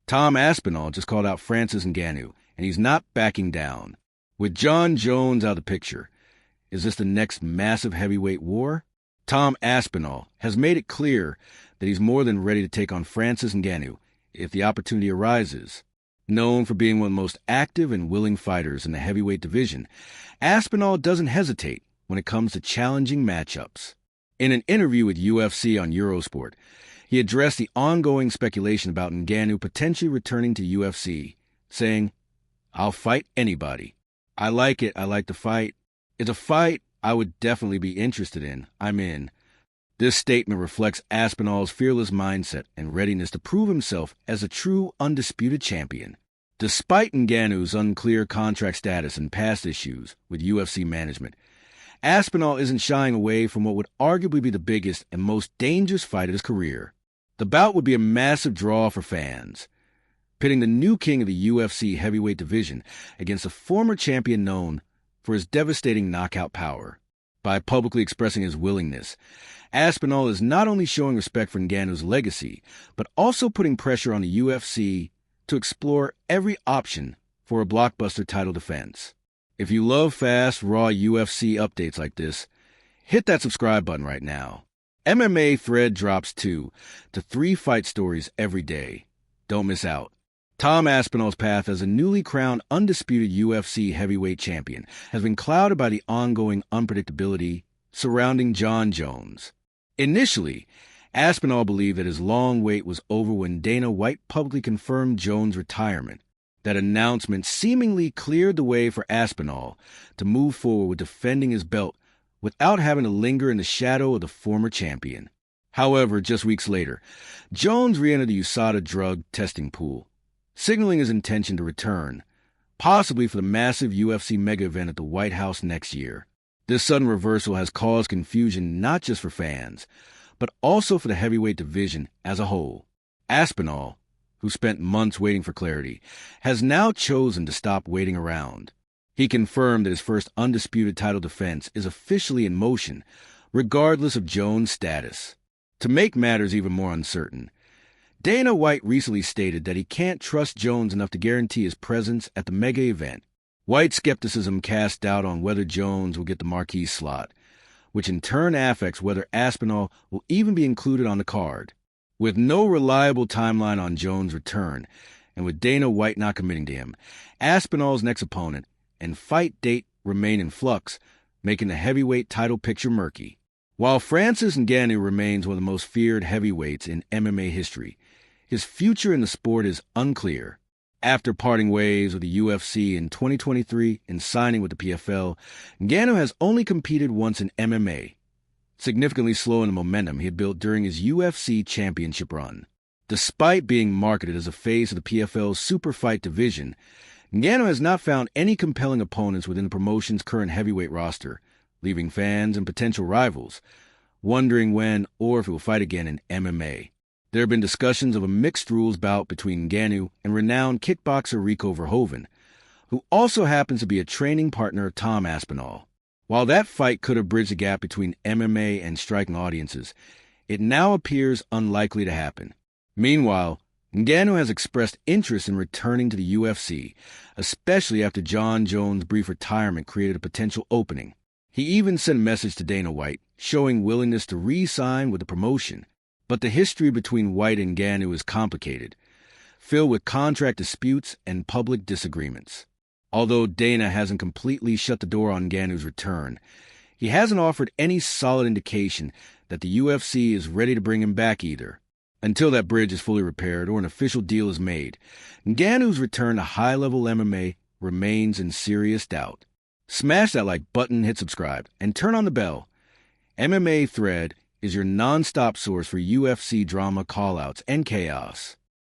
Tom Aspinall just called out Francis Ngannou, and he's not backing down. With Jon Jones out of the picture, is this the next massive heavyweight war? Tom Aspinall has made it clear that he's more than ready to take on Francis Ngannou if the opportunity arises. Known for being one of the most active and willing fighters in the heavyweight division, Aspinall doesn't hesitate when it comes to challenging matchups. In an interview with UFC on Eurosport, he addressed the ongoing speculation about Ngannou potentially returning to UFC, saying, "I'll fight anybody. I like it. I like the fight. It's a fight I would definitely be interested in. I'm in." This statement reflects Aspinall's fearless mindset and readiness to prove himself as a true undisputed champion. Despite Ngannou's unclear contract status and past issues with UFC management, Aspinall isn't shying away from what would arguably be the biggest and most dangerous fight of his career. The bout would be a massive draw for fans, pitting the new king of the UFC heavyweight division against a former champion known for his devastating knockout power. By publicly expressing his willingness, Aspinall is not only showing respect for Ngannou's legacy, but also putting pressure on the UFC to explore every option for a blockbuster title defense. If you love fast, raw UFC updates like this, hit that subscribe button right now. MMA Thread drops 2 to 3 fight stories every day. Don't miss out. Tom Aspinall's path as a newly crowned undisputed UFC heavyweight champion has been clouded by the ongoing unpredictability surrounding Jon Jones. Initially, Aspinall believed that his long wait was over when Dana White publicly confirmed Jones' retirement. That announcement seemingly cleared the way for Aspinall to move forward with defending his belt without having to linger in the shadow of the former champion. However, just weeks later, Jones re-entered the USADA drug testing pool, signaling his intention to return, possibly for the massive UFC mega event at the White House next year. This sudden reversal has caused confusion not just for fans, but also for the heavyweight division as a whole. Aspinall, who spent months waiting for clarity, has now chosen to stop waiting around. He confirmed that his first undisputed title defense is officially in motion, regardless of Jones' status. To make matters even more uncertain, Dana White recently stated that he can't trust Jones enough to guarantee his presence at the mega event. White's skepticism cast doubt on whether Jones will get the marquee slot, which in turn affects whether Aspinall will even be included on the card. With no reliable timeline on Jones' return, and with Dana White not committing to him, Aspinall's next opponent and fight date remain in flux, making the heavyweight title picture murky. While Francis Ngannou remains one of the most feared heavyweights in MMA history, his future in the sport is unclear. After parting ways with the UFC in 2023 and signing with the PFL, Ngannou has only competed once in MMA, significantly slowing the momentum he had built during his UFC championship run. Despite being marketed as a face of the PFL's super fight division, Ngannou has not found any compelling opponents within the promotion's current heavyweight roster, leaving fans and potential rivals wondering when or if he will fight again in MMA. There have been discussions of a mixed-rules bout between Ngannou and renowned kickboxer Rico Verhoeven, who also happens to be a training partner of Tom Aspinall. While that fight could have bridged the gap between MMA and striking audiences, it now appears unlikely to happen. Meanwhile, Ngannou has expressed interest in returning to the UFC, especially after Jon Jones' brief retirement created a potential opening. He even sent a message to Dana White, showing willingness to re-sign with the promotion. But the history between White and Ngannou is complicated, filled with contract disputes and public disagreements. Although Dana hasn't completely shut the door on Ngannou's return, he hasn't offered any solid indication that the UFC is ready to bring him back either. Until that bridge is fully repaired or an official deal is made, Ngannou's return to high-level MMA remains in serious doubt. Smash that like button, hit subscribe, and turn on the bell. MMA Thread is your non-stop source for UFC drama, callouts, and chaos.